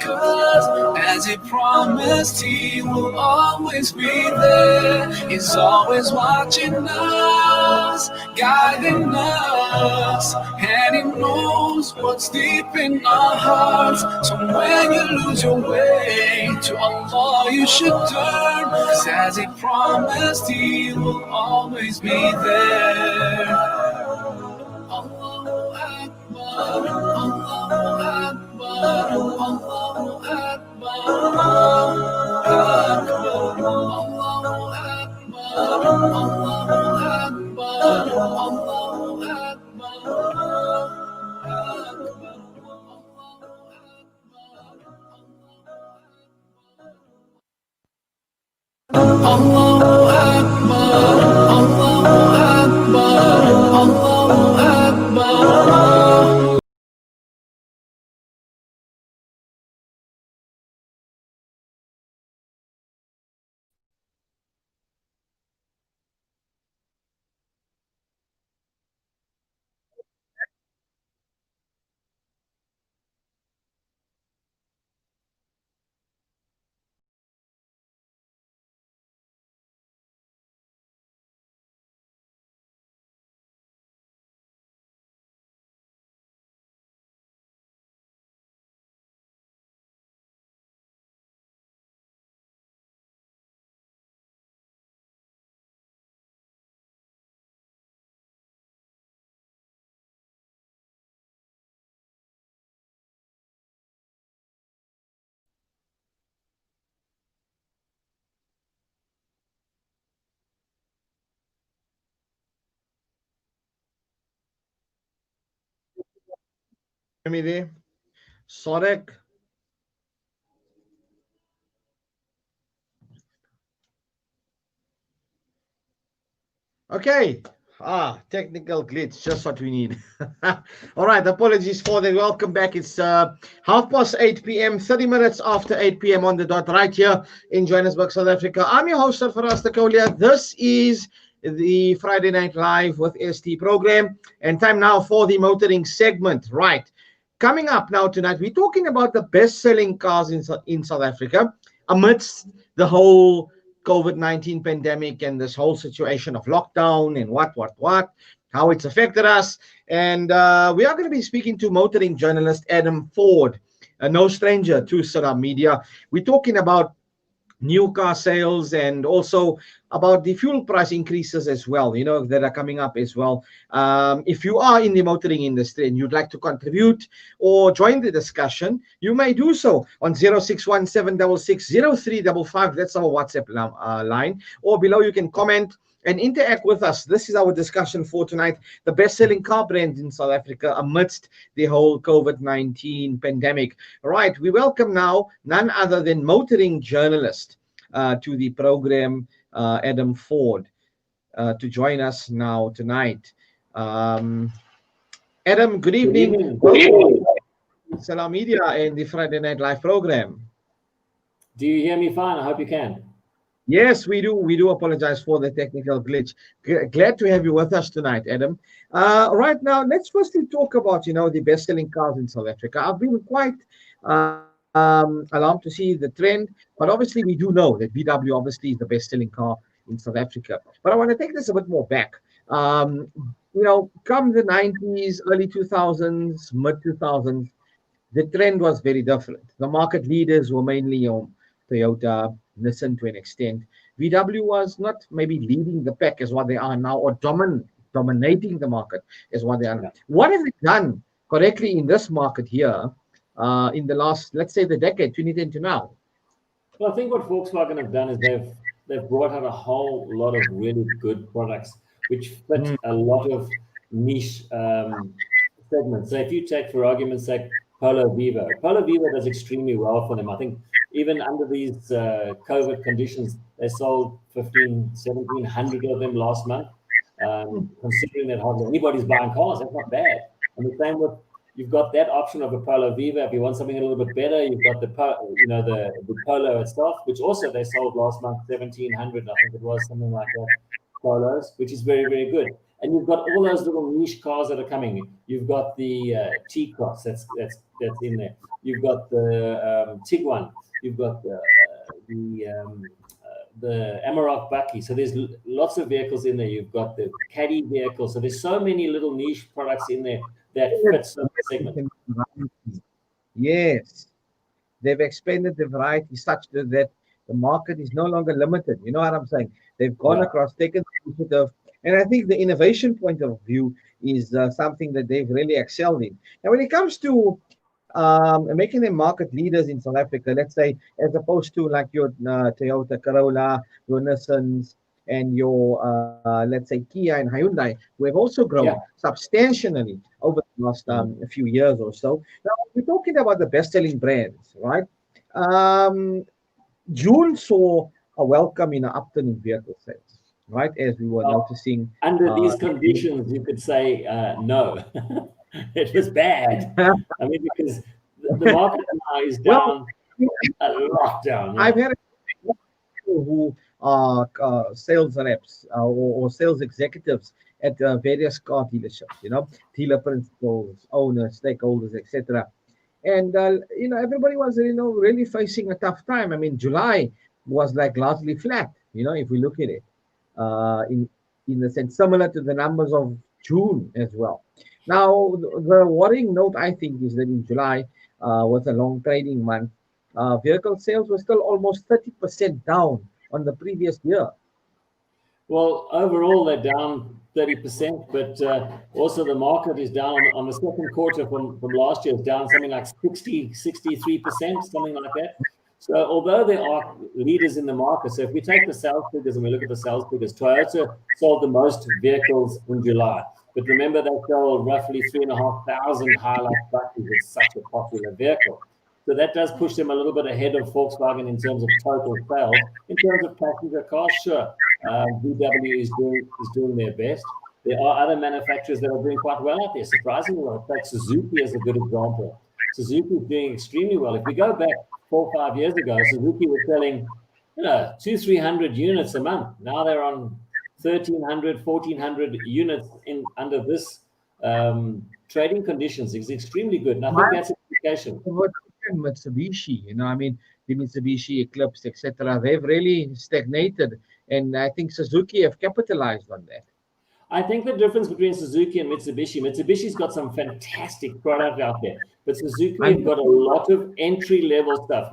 'Cause as he promised, he will always be there. He's always watching us, guiding us, and he knows what's deep in our hearts. So when you lose your way, to Allah you should turn. 'Cause as he promised, he will always be there. Allahu Akbar, Allahu Akbar, Allahu Akbar, Allahu Akbar, Allahu Akbar, Allahu Akbar, Allahu Akbar, Allahu Akbar, Allahu Akbar. Me there. Sorek. Okay. Technical glitch, just what we need. All right, apologies for that. Welcome back. It's 8:30 p.m., 30 minutes after 8 p.m. on the dot, right here in Johannesburg, South Africa. I'm your host, Faraz Takolia. This is the Friday Night Live with ST program, and time now for the motoring segment. Right. Coming up now tonight, we're talking about the best-selling cars in South Africa amidst the whole COVID-19 pandemic and this whole situation of lockdown and what, how it's affected us. And we are going to be speaking to motoring journalist Adam Ford, no stranger to Salam Media. We're talking about new car sales and also about the fuel price increases as well, that are coming up as well. If you are in the motoring industry and you'd like to contribute or join the discussion, you may do so on 0617660355. That's our WhatsApp line. Or below, you can comment and interact with us. This is our discussion for tonight. The best-selling car brands in South Africa amidst the whole COVID-19 pandemic. Right, we welcome now none other than motoring journalist to the program, Adam Ford, to join us now tonight. Adam, good evening. Welcome to Salam Media and the Friday Night Live program. Do you hear me fine? I hope you can. Yes, we do. We do apologize for the technical glitch. Glad to have you with us tonight, Adam. Right now, let's firstly talk about, the best-selling cars in South Africa. I've been quite alarmed to see the trend, but obviously we do know that VW obviously is the best-selling car in South Africa. But I want to take this a bit more back. Come the 90s, early 2000s, mid 2000s, the trend was very different. The market leaders were mainly Toyota, Nissan to an extent. VW was not maybe leading the pack as what they are now, or dominating the market as what they are now. What have they done correctly in this market here in the last, let's say, the decade, 2010 to now? Well, I think what Volkswagen have done is they've brought out a whole lot of really good products which fit a lot of niche segments. So if you take, for argument's sake, Polo Vivo does extremely well for them. I think even under these COVID conditions, they sold 1,700 of them last month. Considering that hardly anybody's buying cars, that's not bad. And the same with, you've got that option of a Polo Vivo. If you want something a little bit better, you've got the Polo itself, which also they sold last month 1,700. I think it was something like that. Polos, which is very, very good. And you've got all those little niche cars that are coming. You've got the T-Cross that's in there. You've got the Tiguan. You've got the Amarok Bucky. So there's lots of vehicles in there. You've got the Caddy vehicle. So there's so many little niche products in there that fit some segment. Yes, they've expanded the variety such that the market is no longer limited. You know what I'm saying? They've gone across, taken the initiative, and I think the innovation point of view is something that they've really excelled in. And when it comes to making them market leaders in South Africa, let's say, as opposed to like your Toyota Corolla, your Nissans, and your, let's say, Kia and Hyundai, who have also grown substantially over the last few years or so. Now, we're talking about the best-selling brands, right? June saw a welcome in an upturn in vehicle sales, right? As we were noticing. Under these conditions, you could say no. It was bad. I mean, because the market now is down, a lot down. Yeah. I've had people who are sales reps or sales executives at various car dealerships, you know, dealer principals, owners, stakeholders, etc. And, you know, everybody was, you know, really facing a tough time. I mean, July was like largely flat, you know, if we look at it, in the sense similar to the numbers of June as well. Now, the worrying note, I think, is that in July, with a long trading month, vehicle sales were still almost 30% down on the previous year. Well, overall, they're down 30%, but also the market is down on the second quarter from last year, it's down something like 63%, something like that. So although there are leaders in the market, so if we take the sales figures and we look at the sales figures, Toyota sold the most vehicles in July. But remember, they sold roughly 3,500 Hilux Buckies. It's such a popular vehicle. So that does push them a little bit ahead of Volkswagen in terms of total sales. In terms of passenger cars, sure, VW is doing their best. There are other manufacturers that are doing quite well out there, surprisingly well. In fact, Suzuki is a good example. Suzuki is doing extremely well. If we go back 4 or 5 years ago, Suzuki was selling, 200-300 units a month. Now they're on 1,300, 1,400 units under this trading conditions. Is extremely good. And I think that's an indication. Mitsubishi, you know, I mean, the Mitsubishi Eclipse, etc., they've really stagnated, and I think Suzuki have capitalized on that. I think the difference between Suzuki and Mitsubishi's got some fantastic product out there, but Suzuki have got a lot of entry-level stuff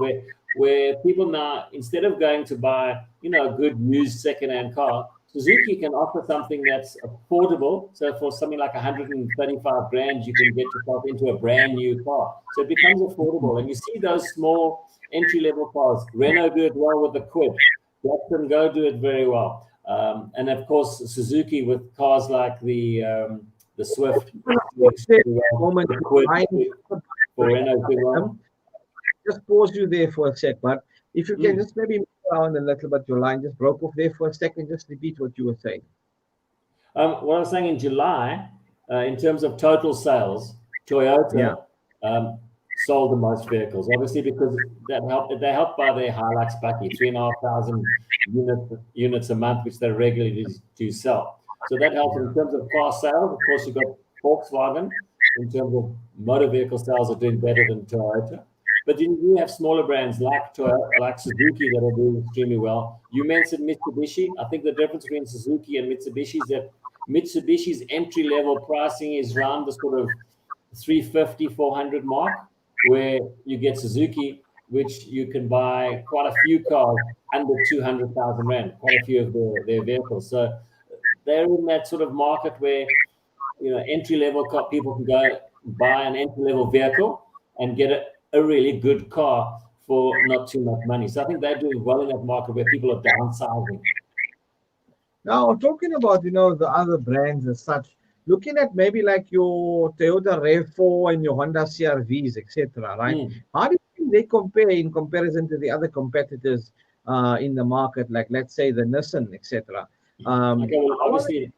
where people now, instead of going to buy, a good used second-hand car, Suzuki can offer something that's affordable. So for something like 135 grand, you can get yourself into a brand new car. So it becomes affordable. And you see those small entry-level cars. Renault do it well with the Kwid. Datsun Go do it very well. And of course, Suzuki with cars like the Swift. The Kwid for Renault do well. Just pause you there for a sec, but if you can just maybe move around a little bit, your line just broke off there for a second. Just repeat what you were saying. What I was saying in July, in terms of total sales, Toyota sold the most vehicles, obviously because they helped by their Hilux Bucky, 3,500 units a month, which they regularly do sell. So that helps in terms of car sales. Of course, you've got Volkswagen in terms of motor vehicle sales are doing better than Toyota. But you do have smaller brands like Toyota, like Suzuki that are doing extremely well. You mentioned Mitsubishi. I think the difference between Suzuki and Mitsubishi is that Mitsubishi's entry-level pricing is around the sort of 350, 400 mark, where you get Suzuki, which you can buy quite a few cars under 200,000 rand, quite a few of their vehicles. So they're in that sort of market where, entry-level people can go buy an entry-level vehicle and get a really good car for not too much money. So I think they're doing well in that market where people are downsizing. Now, talking about, the other brands as such, looking at maybe like your Toyota RAV4 and your Honda CR-Vs, etc., right? How do you think they compare in comparison to the other competitors in the market, like let's say the Nissan, etc.? Okay, well, obviously,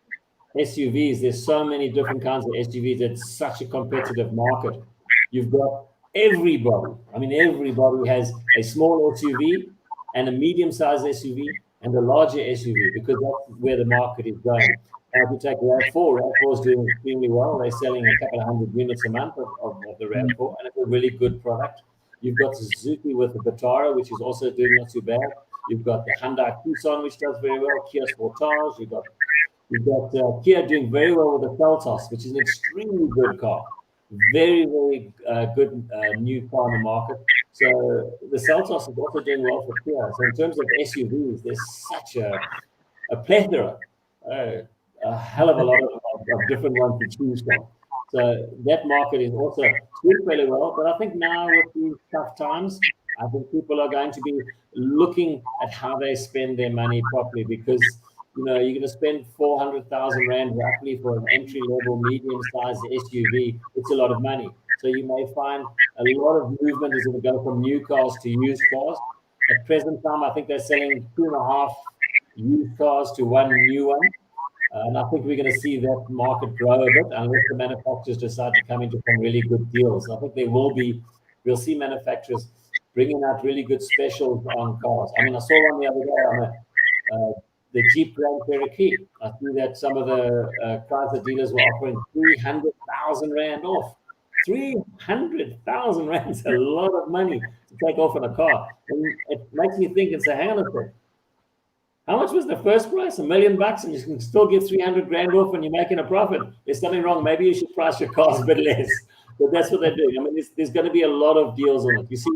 SUVs, there's so many different kinds of SUVs. It's such a competitive market. You've got everybody has a small SUV and a medium-sized SUV and a larger SUV because that's where the market is going. If you take RAV4, RAV4 is doing extremely well. They're selling a couple of hundred units a month of the RAV4, and it's a really good product. You've got Suzuki with the Vitara, which is also doing not too bad. You've got the Hyundai Tucson, which does very well. Kia Sportage. You've got Kia doing very well with the Seltos, which is an extremely good car. Very, very good new car in the market. So the Seltos is also doing well for Kia. So in terms of SUVs, there's such a plethora, a hell of a lot of different ones to choose from. So that market is also doing fairly well. But I think now with these tough times, I think people are going to be looking at how they spend their money properly, because you're going to spend 400,000 Rand roughly for an entry-level, medium-sized SUV. It's a lot of money. So you may find a lot of movement is going to go from new cars to used cars. At present time, I think they're selling 2.5 used cars to one new one. And I think we're going to see that market grow a bit unless the manufacturers decide to come into some really good deals. I think we'll see manufacturers bringing out really good specials on cars. I mean, I saw one the other day on the Jeep Grand Cherokee. I see that some of the Chrysler dealers were offering 300,000 Rand off. 300,000 Rand is a lot of money to take off on a car. And it makes me think and say, hang on a second. How much was the first price? $1 million, and you can still get 300 grand off and you're making a profit. There's something wrong. Maybe you should price your cars a bit less. But that's what they're doing. I mean, there's going to be a lot of deals on it. You see,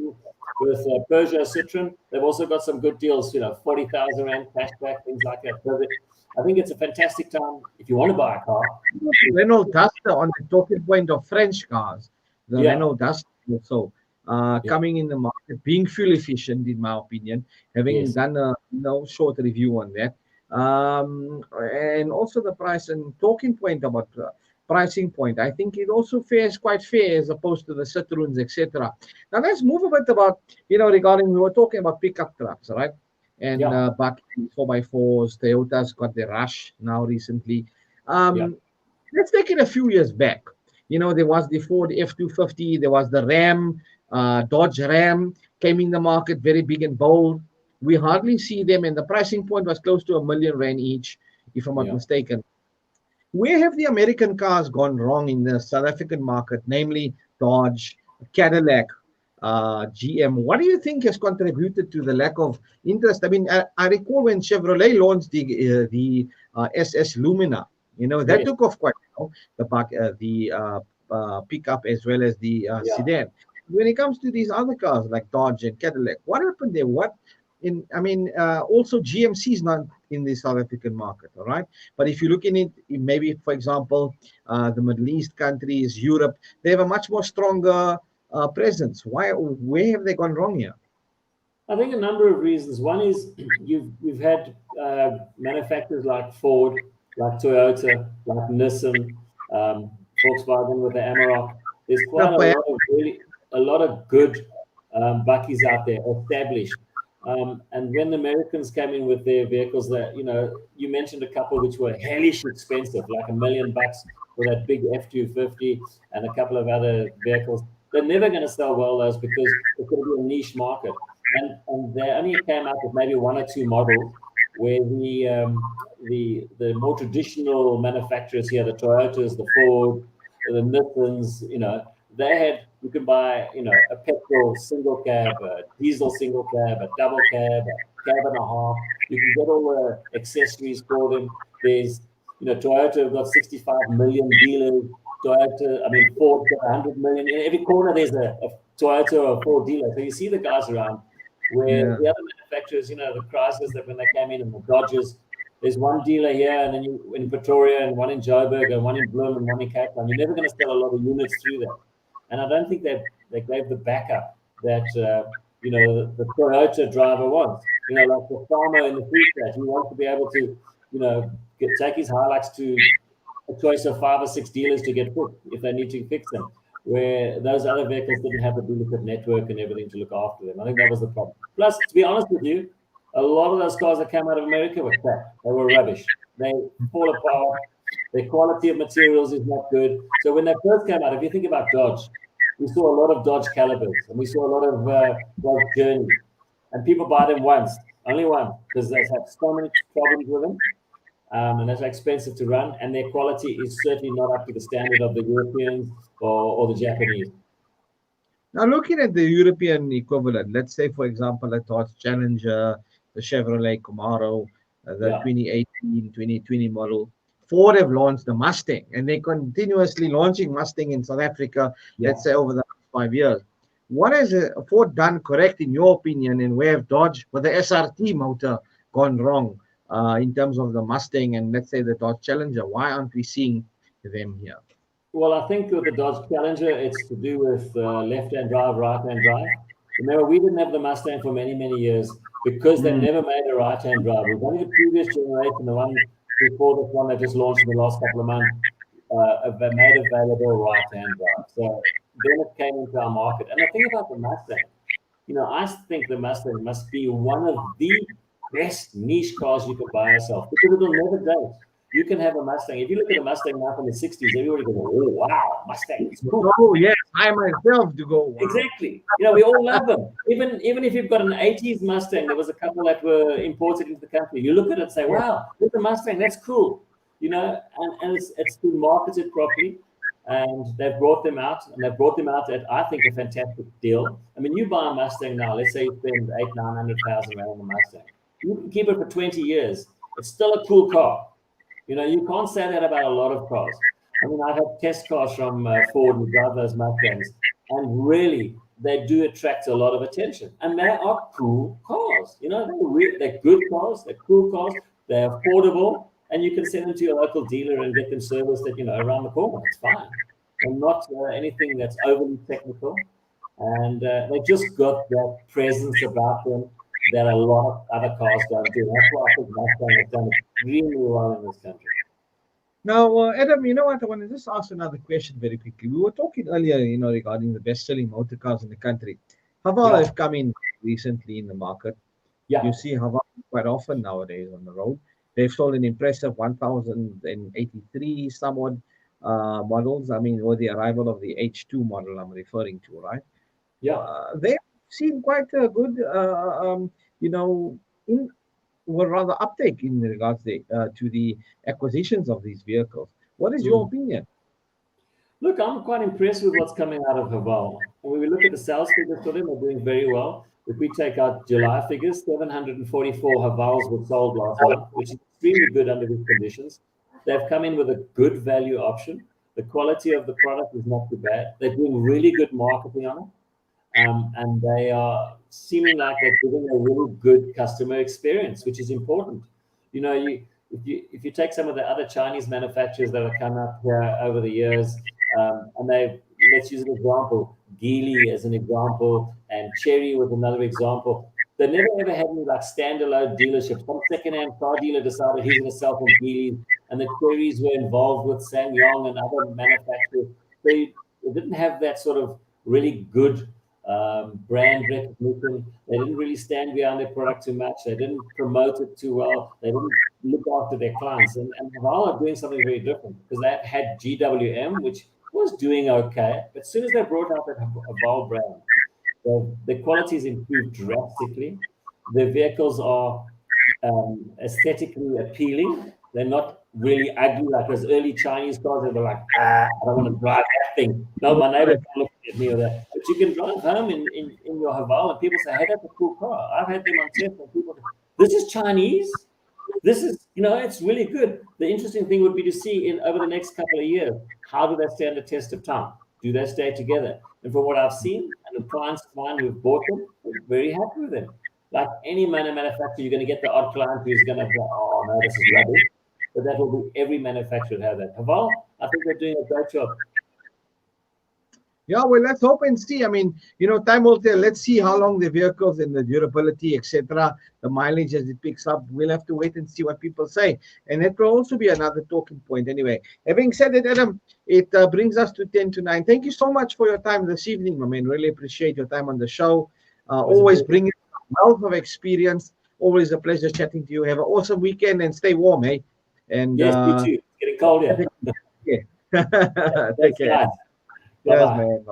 with Peugeot, Citroen, they've also got some good deals, 40,000 Rand cashback, things like that. So I think it's a fantastic time if you want to buy a car. Renault Duster, on the talking point of French cars, the Renault Duster also coming in the market, being fuel efficient, in my opinion, having done a short review on that. And also the price and talking point about pricing point, I think it also fares quite fair as opposed to the Citroens, etc. Now let's move a bit about, regarding, we were talking about pickup trucks, right? And back 4x4s, Toyota's got the Rush now recently. Let's take it a few years back. There was the Ford F-250, there was the Ram, Dodge Ram came in the market, very big and bold. We hardly see them, and the pricing point was close to R1 million each, if I'm not mistaken. Where have the American cars gone wrong in the South African market, namely Dodge, Cadillac, GM? What do you think has contributed to the lack of interest? I mean, I recall when Chevrolet launched the SS Lumina, that took off quite well, the pickup as well as the sedan. When it comes to these other cars like Dodge and Cadillac, what happened there? Also GMC is not in the South African market, all right? But if you look in it, maybe, for example, the Middle East countries, Europe, they have a much more stronger presence. Where have they gone wrong here? I think a number of reasons. One is you've had manufacturers like Ford, like Toyota, like Nissan, Volkswagen with the Amarok. There's quite a lot of good bakkies out there established. And when the Americans came in with their vehicles, that you mentioned a couple which were hellish expensive, like $1 million for that big F-250 and a couple of other vehicles. They're never going to sell well, those, because it's going to be a niche market. And they only came out with maybe one or two models where the more traditional manufacturers here, the Toyotas, the Ford, the Nissans, you can buy, a petrol single cab, a diesel single cab, a double cab, a cab and a half. You can get all the accessories for them. There's, Toyota have got 65 million dealers. Ford got 100 million. In every corner there's a Toyota or a Ford dealer. So you see the guys around. Where the other manufacturers, the Chryslers, that when they came in, and the Dodgers, there's one dealer here, and then in Pretoria, and one in Joburg, and one in Bloem, and one in Cape Town. You're never going to sell a lot of units through that. And I don't think they gave the backup that the Toyota driver wants. Like the farmer in the Free State, he wants to be able to, take his Hilux to a choice of 5 or 6 dealers to get fixed if they need to fix them. Where those other vehicles didn't have the dealership network and everything to look after them. I think that was the problem. Plus, to be honest with you, a lot of those cars that came out of America were crap. They were rubbish. They fall apart. Their quality of materials is not good. So when they first came out, if you think about Dodge, we saw a lot of Dodge Calibers, and we saw a lot of Dodge Journeys. And people buy them once, only one, because they have so many problems with them. and those are expensive to run, and their quality is certainly not up to the standard of the Europeans or the Japanese. Now, looking at the European equivalent, let's say, for example, the Dodge Challenger, the Chevrolet Camaro, the Yeah. 2018, 2020 model, Ford have launched the Mustang, and they're continuously launching Mustang in South Africa, let's say, over the last 5 years. What has Ford done correct, in your opinion, and where have Dodge, with the SRT motor, gone wrong in terms of the Mustang and, let's say, the Dodge Challenger? Why aren't we seeing them here? Well, I think with the Dodge Challenger, it's to do with left-hand drive, right-hand drive. Remember, we didn't have the Mustang for many, many years because they never made a right-hand drive. It was only the previous generation, the one before this one that just launched in the last couple of months, made available right-hand drive. So then it came into our market. And the thing about the Mustang, I think the Mustang must be one of the best niche cars you can buy yourself because it will never date. You can have a Mustang. If you look at a Mustang now from the 60s, everybody goes, oh, wow, Mustang. It's cool. Oh, yes, I myself do go, wow. Exactly. We all love them. Even if you've got an 80s Mustang, there was a couple that were imported into the country. You look at it and say, wow, look at the Mustang. That's cool. And it's been marketed properly. And they've brought them out. And they've brought them out at, I think, a fantastic deal. I mean, you buy a Mustang now. Let's say you spend 800,000-900,000 rand on a Mustang. You can keep it for 20 years. It's still a cool car. You can't say that about a lot of cars. I mean, I've had test cars from Ford who drive those Mustangs, and really, they do attract a lot of attention. And they are cool cars. They're good cars, they're cool cars, they're affordable, and you can send them to your local dealer and get them serviced at, around the corner. It's fine. And not anything that's overly technical. And they just got that presence about them that a lot of other cars don't do. That's why I think Mustang has done extremely well in this country. Now, Adam, you know what? I want to just ask another question very quickly. We were talking earlier, regarding the best-selling motor cars in the country. Haval have come in recently in the market. Yeah. You see Haval quite often nowadays on the road. They've sold an impressive 1,083 somewhat models. I mean, with the arrival of the H2 model I'm referring to, right? Yeah. They've seen quite a good, uptake in regards to the acquisitions of these vehicles. What is your opinion? Look, I'm quite impressed with what's coming out of Haval. When we look at the sales figures for them, they're doing very well. If we take out July figures, 744 Havals were sold last month, which is extremely good under these conditions. They've come in with a good value option. The quality of the product is not too bad. They're doing really good marketing on it. And they are seeming like they're giving a really good customer experience, which is important. If you take some of the other Chinese manufacturers that have come up here over the years, and let's use an example, Geely as an example, and Chery was another example. They never ever had any like standalone dealerships. Some second-hand car dealer decided he's going to sell from Geely, and the Cherys were involved with SsangYong and other manufacturers. They didn't have that sort of really good brand recognition. They didn't really stand behind their product too much. They didn't promote it too well. They didn't look after their clients. And Haval are doing something very different because they had GWM, which was doing okay. But as soon as they brought out that Haval brand, the quality has improved drastically. The vehicles are aesthetically appealing. They're not really ugly like those early Chinese cars that were like, I don't want to drive that thing. No, my neighbor can't look at me or that. But you can drive home in your Haval and people say, hey, that's a cool car. I've had them on test and people say, this is Chinese. This is, it's really good. The interesting thing would be to see over the next couple of years, how do they stand the test of time? Do they stay together? And from what I've seen, and the clients of mine who've bought them, we're very happy with them. Like any manufacturer, you're going to get the odd client who's going to go, oh, no, this is rubbish. But that will be every manufacturer have that. Haval, I think they're doing a great job. Yeah, well, let's hope and see. I mean, time will tell. Let's see how long the vehicles and the durability, etc., the mileage as it picks up. We'll have to wait and see what people say. And that will also be another talking point anyway. Having said that, Adam, it brings us to 10 to 9. Thank you so much for your time this evening, my man. Really appreciate your time on the show. Always bringing a wealth of experience. Always a pleasure chatting to you. Have an awesome weekend and stay warm, eh? And yes, you too. It's getting cold here. Take care. Nice. Yes, man.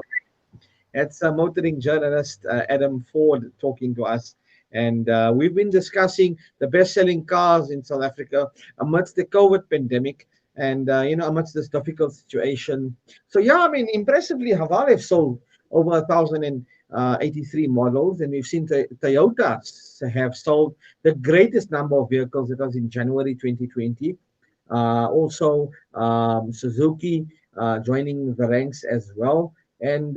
It's a motoring journalist, Adam Ford, talking to us. And we've been discussing the best-selling cars in South Africa amidst the COVID pandemic, and amidst this difficult situation. So yeah, I mean, impressively, Haval have sold over 1,083 models, and we've seen Toyota have sold the greatest number of vehicles. It was in January 2020. Also, Suzuki joining the ranks as well. And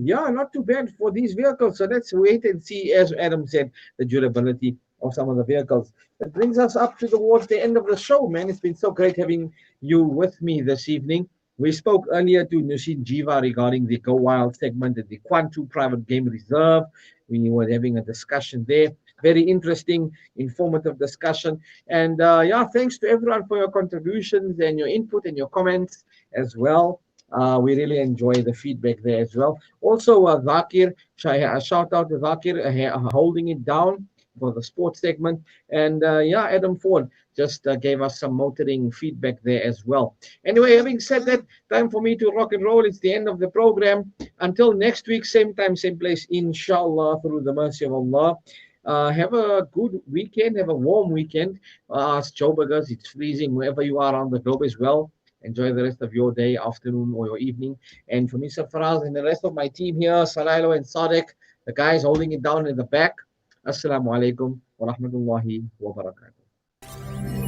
yeah, not too bad for these vehicles. So let's wait and see, as Adam said, the durability of some of the vehicles. That brings us up towards the end of the show, man. It's been so great having you with me this evening. We spoke earlier to Nushin Jiva regarding the Go Wild segment at the Quantu Private Game Reserve. We were having a discussion there. Very interesting, informative discussion. And yeah, thanks to everyone for your contributions and your input and your comments as well. We really enjoy the feedback there as well. Also, Zakir, shout out to Zakir holding it down for the sports segment. And yeah, Adam Ford just gave us some motoring feedback there as well. Anyway, having said that, time for me to rock and roll. It's the end of the program. Until next week, same time, same place, inshallah, through the mercy of Allah. Have a good weekend. Have a warm weekend. Joburgers, it's freezing wherever you are around the globe as well. Enjoy the rest of your day, afternoon, or your evening. And for me, Faraz, and the rest of my team here, Salailo and Sadek, the guys holding it down in the back. Assalamu alaikum wa rahmatullahi wa barakatuh.